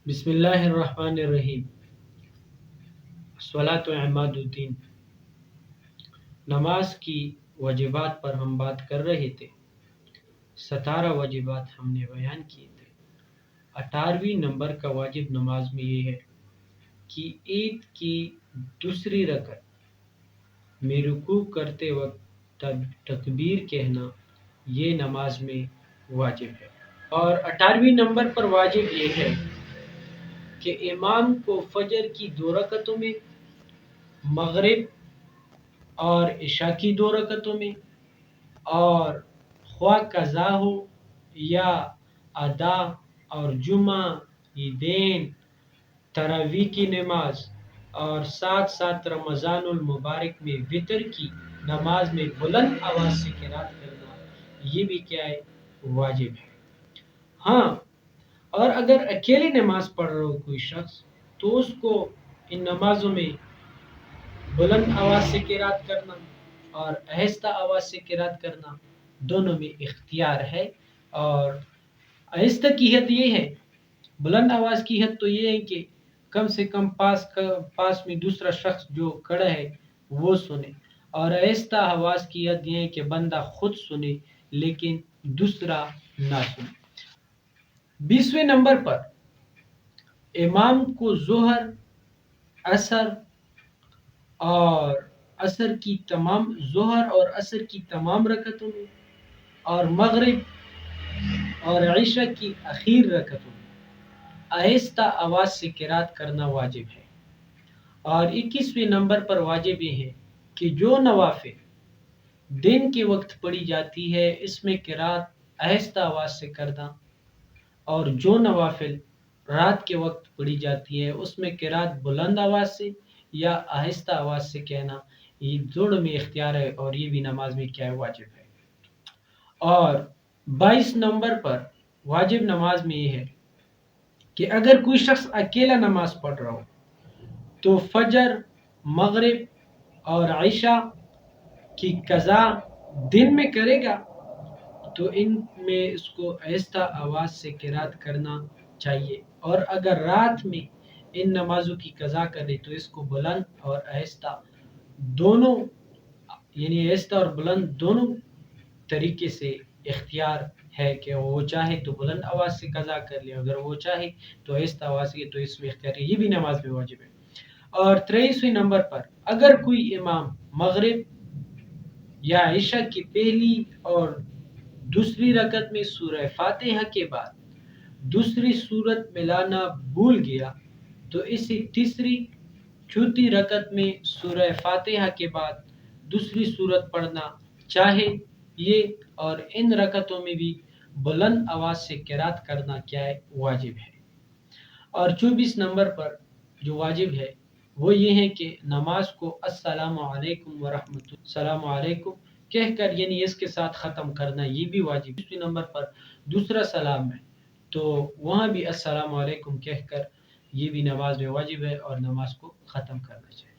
بسم اللہ الرحمن الرحیم، الصلاۃ عماد الدین۔ نماز کی واجبات پر ہم بات کر رہے تھے۔ 17 واجبات ہم نے بیان کیے تھے۔ 18ویں نمبر کا واجب نماز میں یہ ہے کہ عید کی دوسری رکعت میں رکوع کرتے وقت تکبیر کہنا یہ نماز میں واجب ہے۔ اور 18ویں نمبر پر واجب یہ ہے کہ امام کو فجر کی 2 رکعتوں میں، مغرب اور عشاء کی 2 رکعتوں میں، اور خواہ قضا ہو یا ادا، اور جمعہ، عیدین، تراویح کی نماز اور ساتھ ساتھ رمضان المبارک میں وتر کی نماز میں بلند آواز سے قرات کرنا یہ بھی کیا ہے؟ واجب ہے۔ ہاں، اور اگر اکیلے نماز پڑھ رہا ہو کوئی شخص تو اس کو ان نمازوں میں بلند آواز سے قرات کرنا اور آہستہ آواز سے قرات کرنا دونوں میں اختیار ہے۔ اور آہستہ کی حد یہ ہے، بلند آواز کی حد تو یہ ہے کہ کم سے کم پاس میں دوسرا شخص جو کھڑا ہے وہ سنے، اور آہستہ آواز کی حد یہ ہے کہ بندہ خود سنے لیکن دوسرا نہ سنے۔ 20ویں نمبر پر امام کو ظہر، عصر اور عصر کی تمام رکعتوں میں، اور مغرب اور عشاء کی اخیر رکعتوں میں آہستہ آواز سے قرات کرنا واجب ہے۔ اور 21ویں نمبر پر واجب یہ ہے کہ جو نوافل دن کے وقت پڑھی جاتی ہے اس میں قرات آہستہ آواز سے کرنا، اور جو نوافل رات کے وقت پڑھی جاتی ہے اس میں قرات بلند آواز سے یا آہستہ آواز سے کہنا یہ دونوں میں اختیار ہے، اور یہ بھی نماز میں کیا ہے؟ واجب ہے۔ اور 22 نمبر پر واجب نماز میں یہ ہے کہ اگر کوئی شخص اکیلا نماز پڑھ رہا ہو تو فجر، مغرب اور عشاء کی قضا دن میں کرے گا تو ان میں اس کو آہستہ آواز سے قرات کرنا چاہیے، اور اگر رات میں ان نمازوں کی قضا کرے تو اس کو بلند اور آہستہ دونوں، یعنی آہستہ اور بلند دونوں طریقے سے اختیار ہے کہ وہ چاہے تو بلند آواز سے قضا کر لے، اگر وہ چاہے تو آہستہ آواز سے، تو اس میں اختیار ہے، یہ بھی نماز میں واجب ہے۔ اور 23ویں نمبر پر اگر کوئی امام مغرب یا عشاء کی پہلی اور دوسری رکعت میں سورہ فاتحہ کے بعد دوسری سورت ملانا بھول گیا تو اسے تیسری، چوتھی رکعت میں سورہ فاتحہ کے بعد دوسری سورت پڑھنا چاہے یہ، اور ان رکعتوں میں بھی بلند آواز سے قرات کرنا کیا ہے؟ واجب ہے۔ اور 24 نمبر پر جو واجب ہے وہ یہ ہے کہ نماز کو السلام علیکم ورحمۃ اللہ، السلام علیکم کہہ کر یعنی اس کے ساتھ ختم کرنا یہ بھی واجب ہے۔ 25 نمبر پر دوسرا سلام ہے تو وہاں بھی السلام علیکم کہہ کر یہ بھی نماز میں واجب ہے اور نماز کو ختم کرنا چاہیے۔